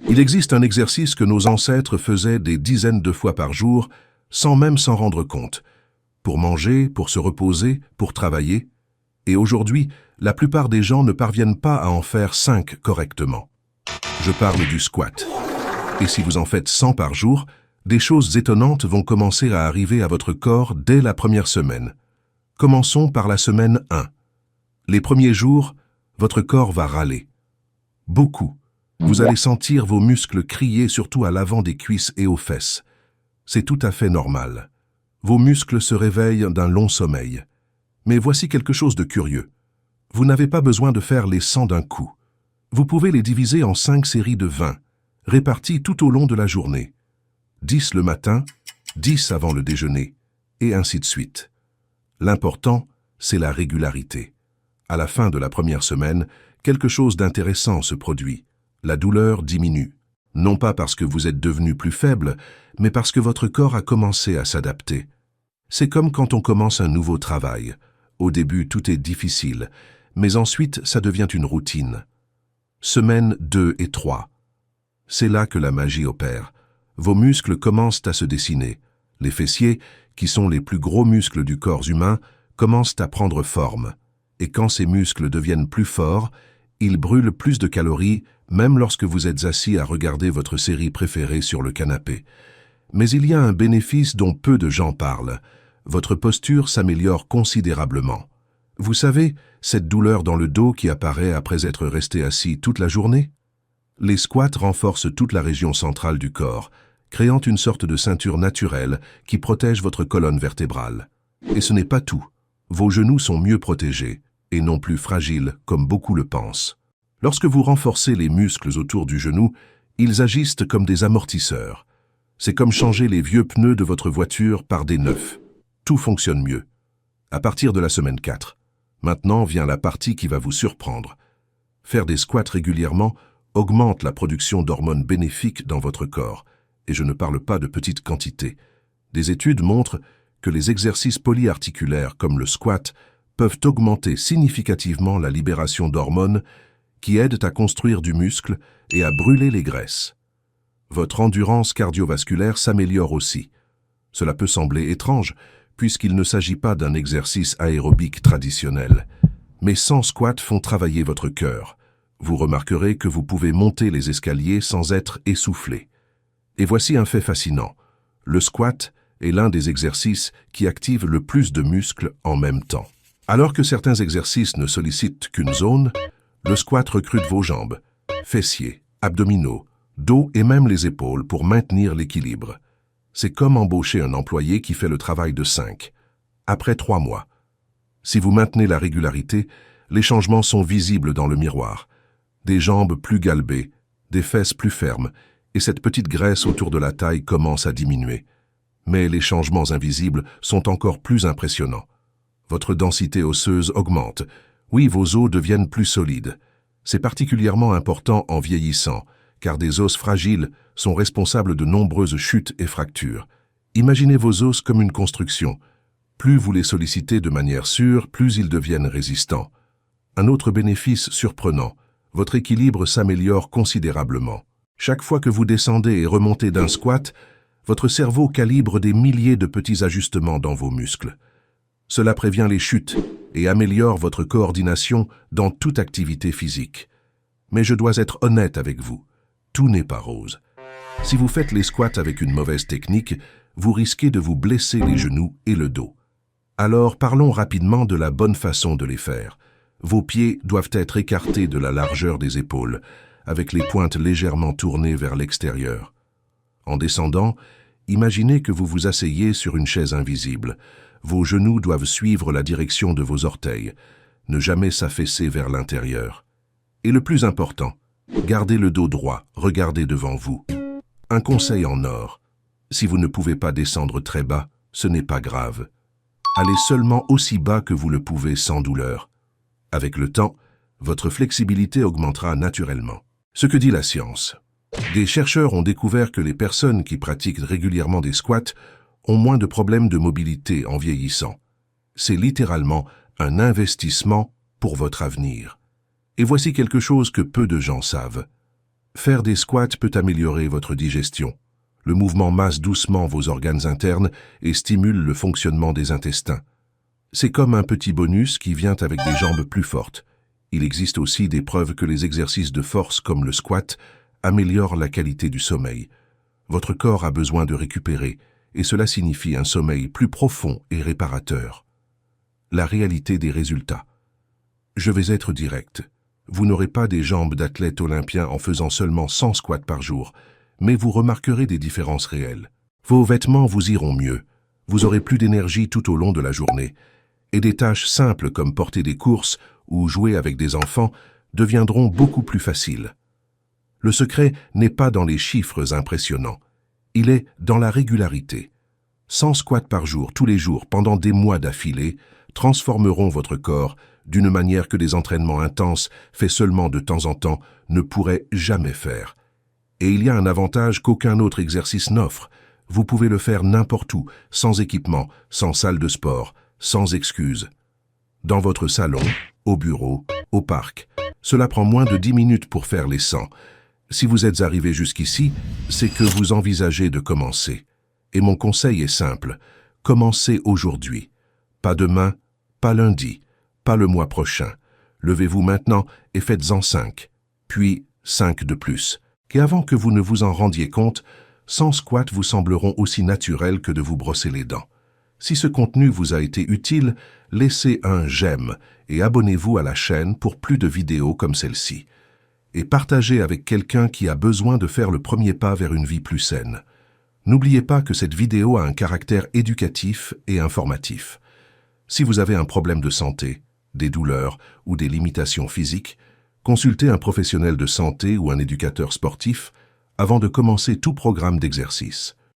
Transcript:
Il existe un exercice que nos ancêtres faisaient des dizaines de fois par jour, sans même s'en rendre compte, pour manger, pour se reposer, pour travailler. Et aujourd'hui, la plupart des gens ne parviennent pas à en faire 5 correctement. Je parle du squat. Et si vous en faites 100 par jour, des choses étonnantes vont commencer à arriver à votre corps dès la première semaine. Commençons par la semaine 1. Les premiers jours, votre corps va râler. Beaucoup. Vous allez sentir vos muscles crier surtout à l'avant des cuisses et aux fesses. C'est tout à fait normal. Vos muscles se réveillent d'un long sommeil. Mais voici quelque chose de curieux. Vous n'avez pas besoin de faire les 100 d'un coup. Vous pouvez les diviser en 5 séries de 20, réparties tout au long de la journée. 10 le matin, 10 avant le déjeuner, et ainsi de suite. L'important, c'est la régularité. À la fin de la première semaine, quelque chose d'intéressant se produit. La douleur diminue. Non pas parce que vous êtes devenu plus faible, mais parce que votre corps a commencé à s'adapter. C'est comme quand on commence un nouveau travail. Au début, tout est difficile, mais ensuite, ça devient une routine. Semaines 2 et 3. C'est là que la magie opère. Vos muscles commencent à se dessiner. Les fessiers, qui sont les plus gros muscles du corps humain, commencent à prendre forme. Et quand ces muscles deviennent plus forts, ils brûlent plus de calories, même lorsque vous êtes assis à regarder votre série préférée sur le canapé. Mais il y a un bénéfice dont peu de gens parlent. Votre posture s'améliore considérablement. Vous savez, cette douleur dans le dos qui apparaît après être resté assis toute la journée? Les squats renforcent toute la région centrale du corps, créant une sorte de ceinture naturelle qui protège votre colonne vertébrale. Et ce n'est pas tout. Vos genoux sont mieux protégés, et non plus fragiles comme beaucoup le pensent. Lorsque vous renforcez les muscles autour du genou, ils agissent comme des amortisseurs. C'est comme changer les vieux pneus de votre voiture par des neufs. Tout fonctionne mieux. À partir de la semaine 4, maintenant vient la partie qui va vous surprendre. Faire des squats régulièrement augmente la production d'hormones bénéfiques dans votre corps, et je ne parle pas de petites quantités. Des études montrent que les exercices polyarticulaires comme le squat peuvent augmenter significativement la libération d'hormones qui aident à construire du muscle et à brûler les graisses. Votre endurance cardiovasculaire s'améliore aussi. Cela peut sembler étrange, puisqu'il ne s'agit pas d'un exercice aérobique traditionnel. Mais 100 squats font travailler votre cœur. Vous remarquerez que vous pouvez monter les escaliers sans être essoufflé. Et voici un fait fascinant. Le squat est l'un des exercices qui active le plus de muscles en même temps. Alors que certains exercices ne sollicitent qu'une zone, le squat recrute vos jambes, fessiers, abdominaux, dos et même les épaules pour maintenir l'équilibre. C'est comme embaucher un employé qui fait le travail de 5. Après 3 mois. Si vous maintenez la régularité, les changements sont visibles dans le miroir. Des jambes plus galbées, des fesses plus fermes, et cette petite graisse autour de la taille commence à diminuer. Mais les changements invisibles sont encore plus impressionnants. Votre densité osseuse augmente. Oui, vos os deviennent plus solides. C'est particulièrement important en vieillissant, car des os fragiles sont responsables de nombreuses chutes et fractures. Imaginez vos os comme une construction. Plus vous les sollicitez de manière sûre, plus ils deviennent résistants. Un autre bénéfice surprenant, votre équilibre s'améliore considérablement. Chaque fois que vous descendez et remontez d'un squat, votre cerveau calibre des milliers de petits ajustements dans vos muscles. Cela prévient les chutes et améliore votre coordination dans toute activité physique. Mais je dois être honnête avec vous, tout n'est pas rose. Si vous faites les squats avec une mauvaise technique, vous risquez de vous blesser les genoux et le dos. Alors parlons rapidement de la bonne façon de les faire. Vos pieds doivent être écartés de la largeur des épaules, avec les pointes légèrement tournées vers l'extérieur. En descendant, imaginez que vous vous asseyez sur une chaise invisible. Vos genoux doivent suivre la direction de vos orteils, ne jamais s'affaisser vers l'intérieur. Et le plus important, gardez le dos droit, regardez devant vous. Un conseil en or, si vous ne pouvez pas descendre très bas, ce n'est pas grave. Allez seulement aussi bas que vous le pouvez sans douleur. Avec le temps, votre flexibilité augmentera naturellement. Ce que dit la science. Des chercheurs ont découvert que les personnes qui pratiquent régulièrement des squats ont moins de problèmes de mobilité en vieillissant. C'est littéralement un investissement pour votre avenir. Et voici quelque chose que peu de gens savent. Faire des squats peut améliorer votre digestion. Le mouvement masse doucement vos organes internes et stimule le fonctionnement des intestins. C'est comme un petit bonus qui vient avec des jambes plus fortes. Il existe aussi des preuves que les exercices de force comme le squat améliorent la qualité du sommeil. Votre corps a besoin de récupérer et cela signifie un sommeil plus profond et réparateur. La réalité des résultats. Je vais être direct. Vous n'aurez pas des jambes d'athlète olympien en faisant seulement 100 squats par jour, mais vous remarquerez des différences réelles. Vos vêtements vous iront mieux, vous aurez plus d'énergie tout au long de la journée, et des tâches simples comme porter des courses ou jouer avec des enfants deviendront beaucoup plus faciles. Le secret n'est pas dans les chiffres impressionnants, il est dans la régularité. 100 squats par jour, tous les jours, pendant des mois d'affilée, transformeront votre corps d'une manière que des entraînements intenses, faits seulement de temps en temps, ne pourraient jamais faire. Et il y a un avantage qu'aucun autre exercice n'offre. Vous pouvez le faire n'importe où, sans équipement, sans salle de sport, sans excuses. Dans votre salon, au bureau, au parc. Cela prend moins de 10 minutes pour faire les 100. Si vous êtes arrivé jusqu'ici, c'est que vous envisagez de commencer. Et mon conseil est simple, commencez aujourd'hui. Pas demain, pas lundi, pas le mois prochain. Levez-vous maintenant et faites-en 5, puis 5 de plus. Et avant que vous ne vous en rendiez compte, 100 squats vous sembleront aussi naturels que de vous brosser les dents. Si ce contenu vous a été utile, laissez un j'aime et abonnez-vous à la chaîne pour plus de vidéos comme celle-ci. Et partagez avec quelqu'un qui a besoin de faire le premier pas vers une vie plus saine. N'oubliez pas que cette vidéo a un caractère éducatif et informatif. Si vous avez un problème de santé, des douleurs ou des limitations physiques, consultez un professionnel de santé ou un éducateur sportif avant de commencer tout programme d'exercice.